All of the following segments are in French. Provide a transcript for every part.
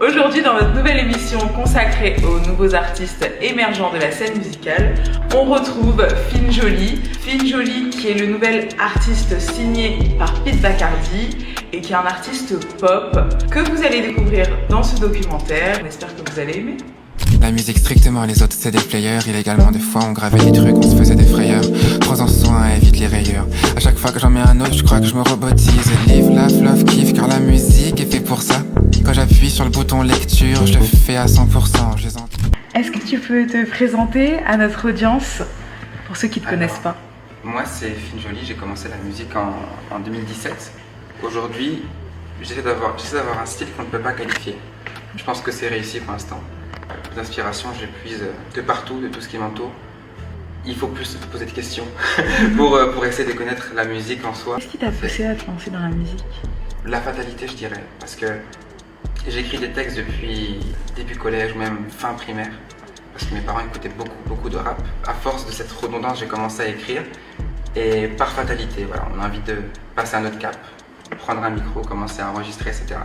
Aujourd'hui, dans notre nouvelle émission consacrée aux nouveaux artistes émergents de la scène musicale, on retrouve Fine Jolie. Fine Jolie qui est le nouvel artiste signé par Pete Bacardi et qui est un artiste pop que vous allez découvrir dans ce documentaire. On espère que vous allez aimer. La musique strictement, les autres c'est des players. Illégalement des fois on gravait des trucs, on se faisait des frayeurs. Prends-en soin, évite les rayures. À chaque fois que j'en mets un autre, je crois que je me robotise. Live, laugh, love, kiff, car la musique est fait pour ça. Quand j'appuie sur le bouton lecture, je le fais à 100%. Est-ce que tu peux te présenter à notre audience pour ceux qui ne te connaissent pas? Moi c'est Fine Jolie, j'ai commencé la musique en 2017. Aujourd'hui, j'essaie d'avoir un style qu'on ne peut pas qualifier. Je pense que c'est réussi pour l'instant. L'inspiration, je l'épuise de partout, de tout ce qui m'entoure. Il faut plus se poser de questions pour essayer de connaître la musique en soi. Qu'est-ce qui t'a poussé à te lancer dans la musique? La fatalité, je dirais, parce que j'écris des textes depuis début collège ou même fin primaire, parce que mes parents écoutaient beaucoup de rap. À force de cette redondance, j'ai commencé à écrire et par fatalité, voilà, on a envie de passer un autre cap, prendre un micro, commencer à enregistrer, etc.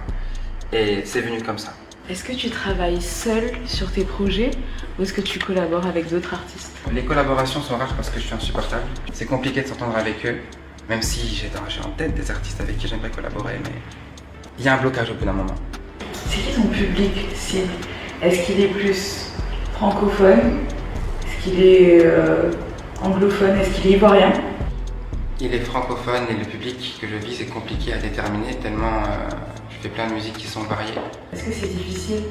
Et c'est venu comme ça. Est-ce que tu travailles seul sur tes projets ou est-ce que tu collabores avec d'autres artistes? Les collaborations sont rares parce que je suis insupportable. C'est compliqué de s'entendre avec eux, même si j'ai en tête des artistes avec qui j'aimerais collaborer, mais il y a un blocage au bout d'un moment. C'est qui ton public cible? Est-ce qu'il est plus francophone? Est-ce qu'il est anglophone? Est-ce qu'il est ivoirien? Il est francophone et le public que je vise est compliqué à déterminer tellement je fais plein de musiques qui sont variées. Est-ce que c'est difficile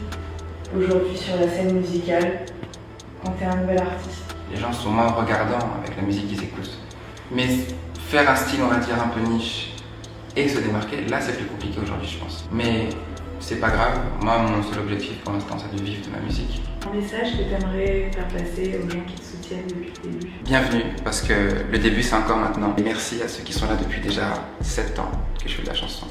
aujourd'hui sur la scène musicale quand tu es un nouvel artiste? Les gens sont moins regardants avec la musique qu'ils écoutent. Mais faire un style, on va dire, un peu niche et se démarquer, là c'est plus compliqué aujourd'hui je pense. Mais c'est pas grave, moi mon seul objectif pour l'instant c'est de vivre de ma musique. Un message que tu aimerais faire passer aux gens qui te soutiennent depuis le début? Bienvenue, parce que le début c'est encore maintenant. Et merci à ceux qui sont là depuis déjà 7 ans que je fais de la chanson.